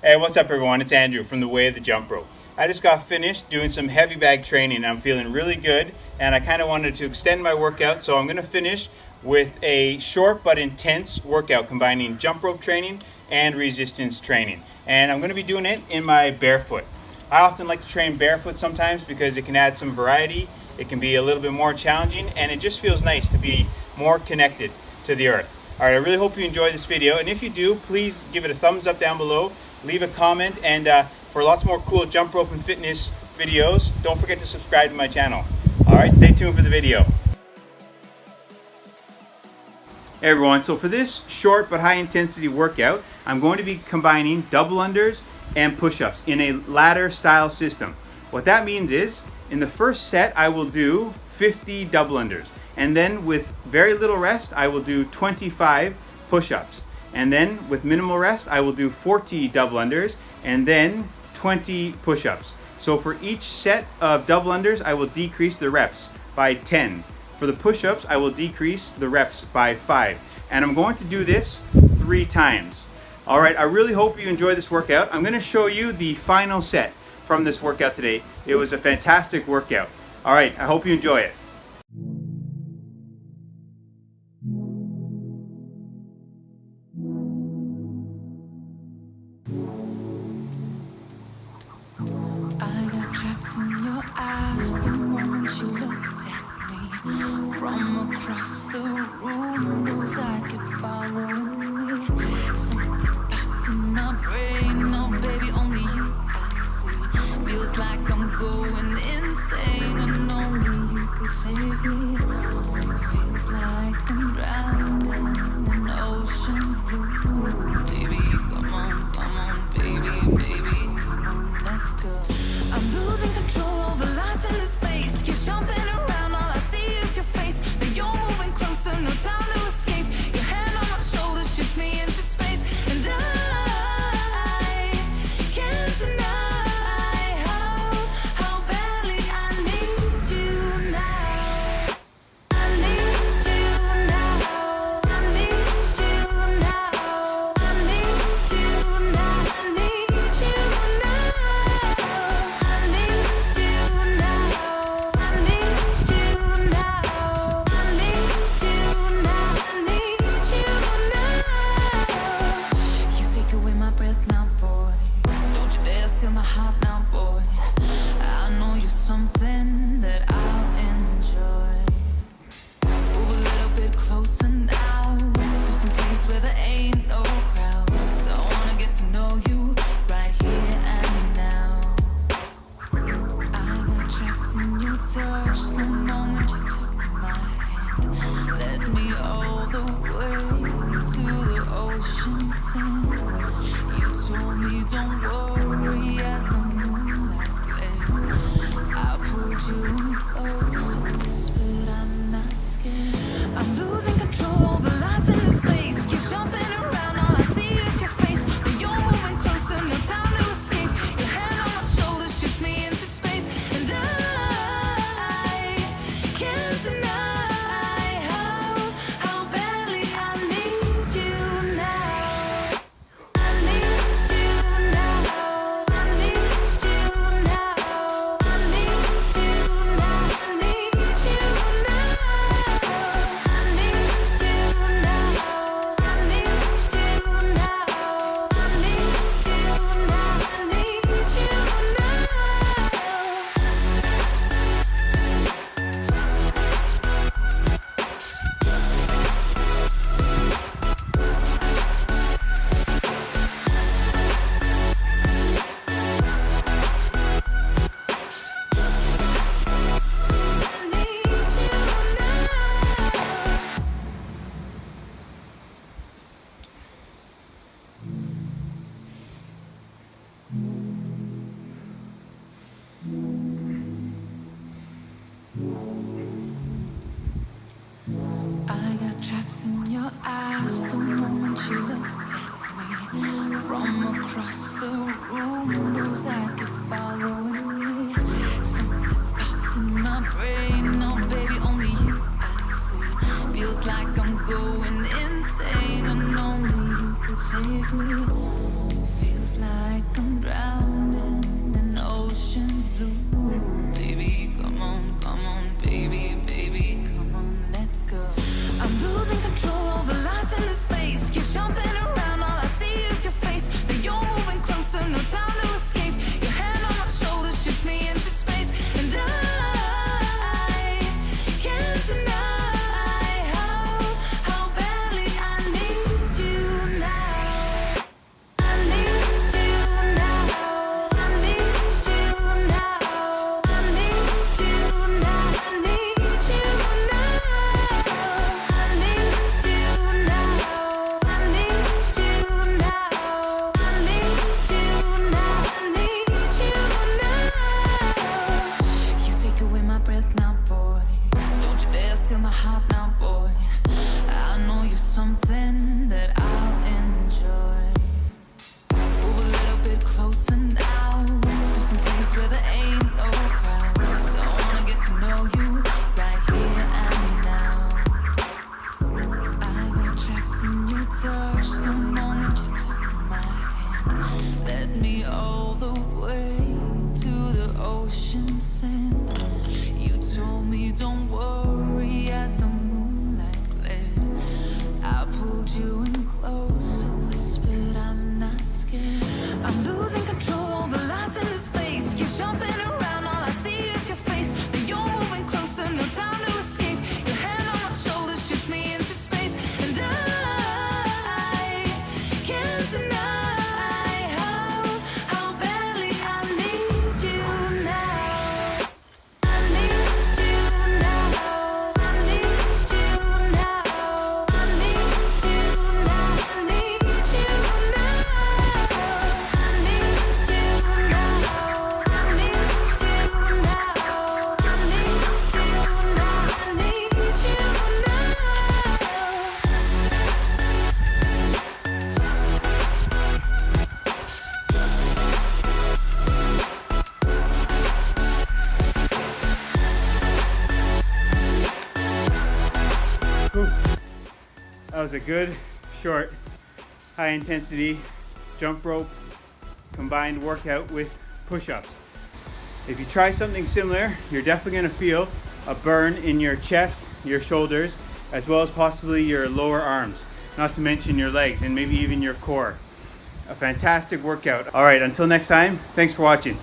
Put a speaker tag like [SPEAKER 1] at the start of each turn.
[SPEAKER 1] Hey, what's up everyone? It's Andrew from The Way of the Jump Rope. I just got finished doing some heavy bag training and I'm feeling really good, and I kind of wanted to extend my workout, so I'm going to finish with a short but intense workout combining jump rope training and resistance training. And I'm going to be doing it in my barefoot. I often like to train barefoot sometimes because it can add some variety, it can be a little bit more challenging, and it just feels nice to be more connected to the earth. Alright, I really hope you enjoyed this video, and if you do, please give it a thumbs up down below. Leave a comment, and for lots more cool jump rope and fitness videos, don't forget to subscribe to my channel. Alright, stay tuned for the video. Hey everyone, so for this short but high intensity workout, I'm going to be combining double unders and push-ups in a ladder style system. What that means is, in the first set I will do 50 double unders, and then with very little rest I will do 25 push-ups. And then with minimal rest, I will do 40 double unders and then 20 push-ups. So for each set of double unders, I will decrease the reps by 10. For the push-ups, I will decrease the reps by 5. And I'm going to do this 3 times. Alright, I really hope you enjoy this workout. I'm going to show you the final set from this workout today. It was a fantastic workout. Alright, I hope you enjoy it.
[SPEAKER 2] Trapped in your eyes the moment you looked at me. From across the room, those eyes kept following me. Something popped in my brain, oh baby, only you I see. Feels like I'm going insane, and only you can save me. Feels like I'm drowning in ocean's blue. Baby, come on, baby, come on, let's go. I'm losing control of the lights in this space. Keep jumping around, all I see is your face. Now you're moving closer, no time to escape. Your hand on my shoulder shifts me into space, and I can't deny how badly I need you now. I need you now. I need you now. I need you now. I need you now. Something that I'll enjoy. Move a little bit closer now, to some place where there ain't no crowds. I wanna get to know you right here and now. I got trapped in your touch the moment you took my hand. Led me all the way to the ocean sand. You told me don't worry as the moonlight glared. I pulled you in close, whispered I'm not scared. I'm losing control, the lights in this place keep jumping around, all I see is your face. Now you're moving closer, no time to escape. Your hand on my shoulder shifts me into space, and I can't deny how badly I need you now. I need you now. I need you now. I need you now. I need you now. I need you now. I need you now. I need you now. I need you now. I got trapped in your eyes the moment you looked at me. From across the room, those eyes kept following me. Something popped in my brain, oh baby, only you I see. Feels like I'm going insane, and only you can save me. Feels like led me all the way to the ocean sand. You told me don't worry as the moonlight gled. I pulled you in close, so whispered I'm not scared. I'm losing control, the lights in this place keep jumping around, all I see is your face. Now you're moving closer, no time to escape. Your hand on my shoulder shoots me into space, and I can't deny how badly I need you now. I need you now. I need you now. I need you now. I need you now. I need you now. I need you now. I need you now. I need you now.
[SPEAKER 1] That was a good, short, high intensity jump rope combined workout with push-ups. If you try something similar, you're definitely going to feel a burn in your chest, your shoulders, as well as possibly your lower arms, not to mention your legs and maybe even your core. A fantastic workout. All right, until next time, thanks for watching.